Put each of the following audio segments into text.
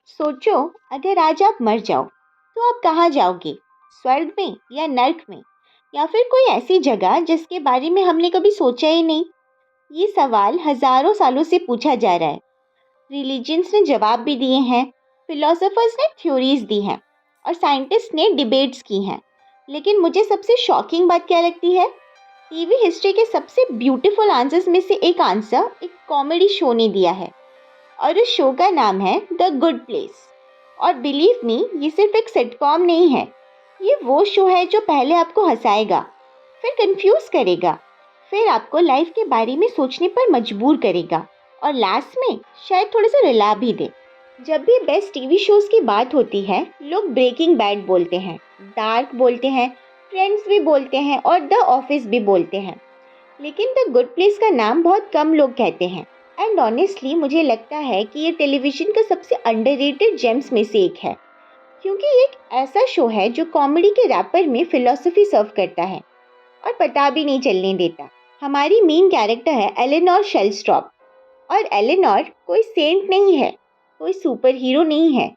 सोचो, अगर आज आप मर जाओ तो आप कहाँ जाओगे? स्वर्ग में या नर्क में, या फिर कोई ऐसी जगह जिसके बारे में हमने कभी सोचा ही नहीं। ये सवाल हजारों सालों से पूछा जा रहा है। रिलीजन्स ने जवाब भी दिए हैं, फिलोसोफर्स ने थ्योरीज दी हैं और साइंटिस्ट ने डिबेट्स की हैं। लेकिन मुझे सबसे शॉकिंग बात क्या लगती है? टीवी हिस्ट्री के सबसे ब्यूटीफुल आंसर्स में से एक आंसर एक कॉमेडी शो ने दिया है, और उस शो का नाम है द गुड प्लेस। और बिलीव मी, ये सिर्फ एक सिटकॉम नहीं है। ये वो शो है जो पहले आपको हंसाएगा, फिर कंफ्यूज करेगा, फिर आपको लाइफ के बारे में सोचने पर मजबूर करेगा, और लास्ट में शायद थोड़ा सा रुला भी दे। जब भी बेस्ट टीवी शोज की बात होती है, लोग ब्रेकिंग बैड बोलते हैं, डार्क बोलते हैं, फ्रेंड्स भी बोलते हैं और द ऑफिस भी बोलते हैं। लेकिन द गुड प्लेस का नाम बहुत कम लोग कहते हैं। एंड ऑनेस्टली मुझे लगता है कि ये टेलीविज़न का सबसे अंडररेटेड जेम्स में से एक है, क्योंकि ये एक ऐसा शो है जो कॉमेडी के रैपर में फिलॉसफी सर्व करता है और पता भी नहीं चलने देता। हमारी मेन कैरेक्टर है एलेनोर शेलस्ट्रॉप, और एलेनोर कोई सेंट नहीं है, कोई सुपर हीरो नहीं है,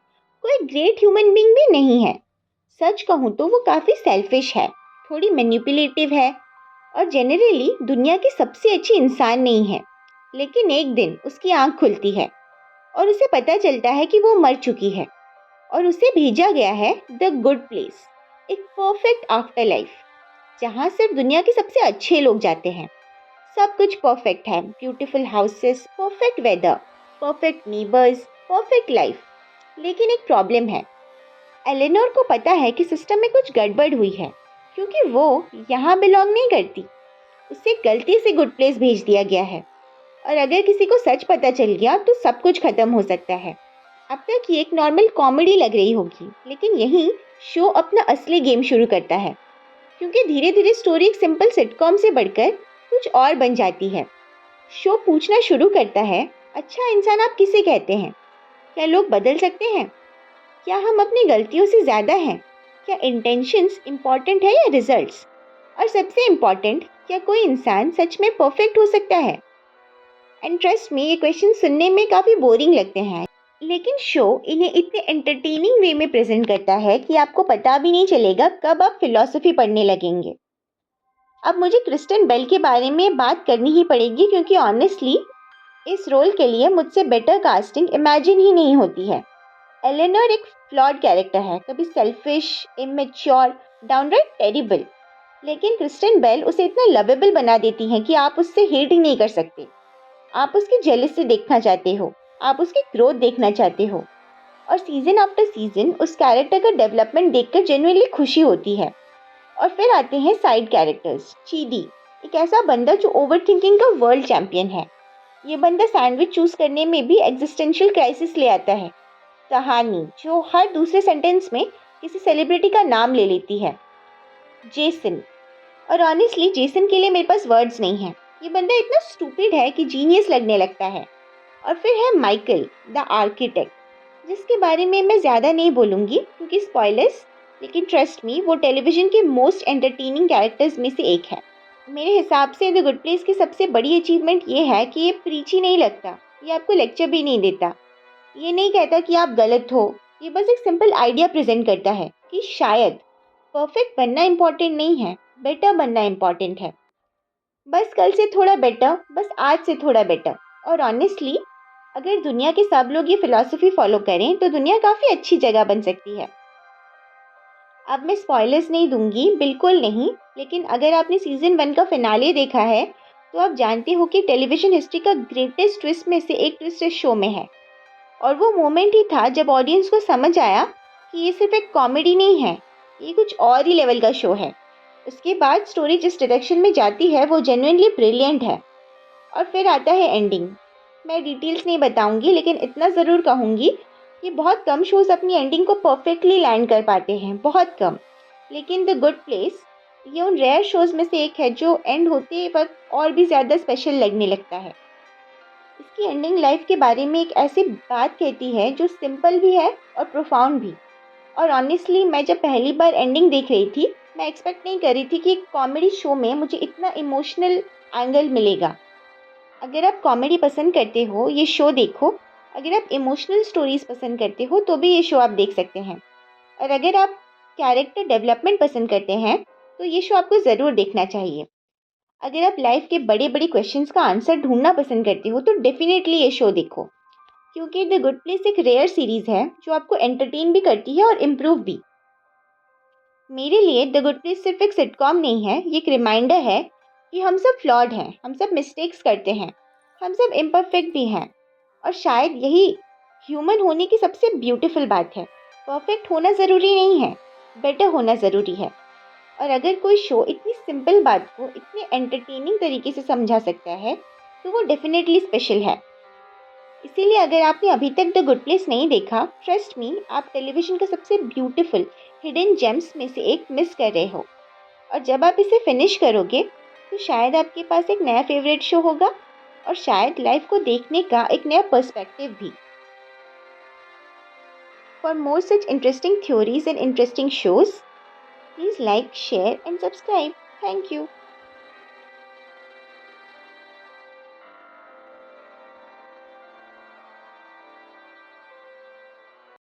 कोई ग्रेट ह्यूमन बीइंग भी नहीं है। सच कहूँ तो वो काफ़ी सेल्फिश है, थोड़ी मैनिपुलेटिव है, और जनरली दुनिया की सबसे अच्छी इंसान नहीं है। लेकिन एक दिन उसकी आंख खुलती है और उसे पता चलता है कि वो मर चुकी है, और उसे भेजा गया है द गुड प्लेस, एक परफेक्ट आफ्टर लाइफ जहाँ सिर्फ दुनिया के सबसे अच्छे लोग जाते हैं। सब कुछ परफेक्ट है, beautiful houses, perfect weather, perfect neighbours, perfect life. लेकिन एक प्रॉब्लम है। एलेनोर को पता है कि सिस्टम में कुछ गड़बड़ हुई है, क्योंकि वो यहाँ बिलोंग नहीं करती। उसे गलती से गुड प्लेस भेज दिया गया है, और अगर किसी को सच पता चल गया तो सब कुछ खत्म हो सकता है। अब तक ये एक नॉर्मल कॉमेडी लग रही होगी, लेकिन यही शो अपना असली गेम शुरू करता है, क्योंकि धीरे धीरे स्टोरी एक सिंपल सिटकॉम से बढ़कर कुछ और बन जाती है। शो पूछना शुरू करता है, अच्छा इंसान आप किसे कहते हैं? क्या लोग बदल सकते हैं? क्या हम अपनी गलतियों से ज़्यादा हैं? क्या इंटेंशंस इम्पॉर्टेंट है या रिजल्ट्स? और सबसे इम्पॉर्टेंट, क्या कोई इंसान सच में परफेक्ट हो सकता है? एंड ट्रस्ट मी, ये क्वेश्चन सुनने में काफ़ी बोरिंग लगते हैं, लेकिन शो इन्हें इतने एंटरटेनिंग वे में प्रेजेंट करता है कि आपको पता भी नहीं चलेगा कब आप फिलॉसफी पढ़ने लगेंगे। अब मुझे क्रिस्टन बेल के बारे में बात करनी ही पड़ेगी, क्योंकि ऑनेस्टली इस रोल के लिए मुझसे बेटर कास्टिंग इमेजिन ही नहीं होती है। एलेनोर एक फ्लॉड कैरेक्टर है, कभी सेल्फिश, इमेच्योर, डाउनराइट टेरिबल, लेकिन क्रिस्टन बेल उसे इतना लवेबल बना देती हैं कि आप उससे हेट ही नहीं कर सकते। आप उसकी जेलसी देखना चाहते हो, आप उसकी ग्रोथ देखना चाहते हो, और सीजन आफ्टर सीजन उस कैरेक्टर का डेवलपमेंट देखकर जेन्युइनली खुशी होती है। और फिर आते हैं साइड कैरेक्टर्स। चीदी, एक ऐसा बंदा जो ओवर थिंकिंग का वर्ल्ड चैंपियन है। ये बंदा सैंडविच चूज करने में भी एग्जिस्टेंशियल क्राइसिस ले आता है। कहानी, जो हर दूसरे सेंटेंस में किसी सेलिब्रिटी का नाम ले लेती है। जेसन, और ऑनेस्टली जेसन के लिए मेरे पास वर्ड्स नहीं है। ये बंदा इतना स्टूपिड है कि जीनियस लगने लगता है। और फिर है माइकल द आर्किटेक्ट, जिसके बारे में मैं ज़्यादा नहीं बोलूँगी क्योंकि स्पॉयलर्स, लेकिन ट्रस्ट मी, वो टेलीविज़न के मोस्ट एंटरटेनिंग कैरेक्टर्स में से एक है। मेरे हिसाब से द गुड प्लेस की सबसे बड़ी अचीवमेंट ये है कि ये प्रीची नहीं लगता, ये आपको लेक्चर भी नहीं देता, ये नहीं कहता कि आप गलत हो। ये बस एक सिंपल आइडिया प्रेजेंट करता है कि शायद परफेक्ट बनना इम्पॉर्टेंट नहीं है, बेटर बनना इम्पॉर्टेंट है। बस कल से थोड़ा बेटर, बस आज से थोड़ा बेटर। और ऑनेस्टली अगर दुनिया के सब लोग ये फिलॉसफी फॉलो करें तो दुनिया काफ़ी अच्छी जगह बन सकती है। अब मैं स्पॉयलर्स नहीं दूंगी, बिल्कुल नहीं, लेकिन अगर आपने सीजन 1 का फिनाले देखा है तो आप जानते हो कि टेलीविज़न हिस्ट्री का ग्रेटेस्ट ट्विस्ट में से एक ट्विस्ट इस शो में है। और वो मोमेंट ही था जब ऑडियंस को समझ आया कि ये सिर्फ एक कॉमेडी नहीं है, ये कुछ और ही लेवल का शो है। उसके बाद स्टोरी जिस डायरेक्शन में जाती है वो जेन्युइनली ब्रिलियंट है। और फिर आता है एंडिंग। मैं डिटेल्स नहीं बताऊंगी, लेकिन इतना ज़रूर कहूँगी कि बहुत कम शोज़ अपनी एंडिंग को परफेक्टली लैंड कर पाते हैं, बहुत कम। लेकिन द गुड प्लेस ये उन रेयर शोज़ में से एक है जो एंड होते वक्त और भी ज़्यादा स्पेशल लगने लगता है। इसकी एंडिंग लाइफ के बारे में एक ऐसी बात कहती है जो सिंपल भी है और प्रोफाउंड भी। और ऑनेस्टली मैं जब पहली बार एंडिंग देख रही थी, मैं एक्सपेक्ट नहीं कर रही थी कि एक कॉमेडी शो में मुझे इतना इमोशनल एंगल मिलेगा। अगर आप कॉमेडी पसंद करते हो, ये शो देखो, अगर आप इमोशनल स्टोरीज पसंद करते हो तो भी ये शो आप देख सकते हैं। और अगर आप कैरेक्टर डेवलपमेंट पसंद करते हैं तो ये शो आपको ज़रूर देखना चाहिए। अगर आप लाइफ के बड़े बड़े क्वेश्चंस का आंसर ढूंढना पसंद करते हो तो डेफिनेटली ये शो देखो, क्योंकि द गुड प्लेस एक रेयर सीरीज है जो आपको एंटरटेन भी करती है और इम्प्रूव भी। मेरे लिए द गुड प्लेस सिर्फ एक सिटकॉम नहीं है, ये एक रिमाइंडर है कि हम सब फ्लॉड हैं, हम सब मिस्टेक्स करते हैं, हम सब इम्परफेक्ट भी हैं। और शायद यही ह्यूमन होने की सबसे ब्यूटीफुल बात है। परफेक्ट होना ज़रूरी नहीं है, बेटर होना ज़रूरी है। और अगर कोई शो इतनी सिंपल बात को इतने एंटरटेनिंग तरीके से समझा सकता है तो वो डेफिनेटली स्पेशल है। इसीलिए अगर आपने अभी तक द गुड प्लेस नहीं देखा, ट्रस्ट मी, आप टेलीविज़न का सबसे ब्यूटीफुल हिडन जेम्स में से एक मिस कर रहे हो। और जब आप इसे फिनिश करोगे तो शायद आपके पास एक नया फेवरेट शो होगा, और शायद लाइफ को देखने का एक नया पर्सपेक्टिव भी। For more such interesting theories and interesting shows, please like, share and subscribe. Thank you.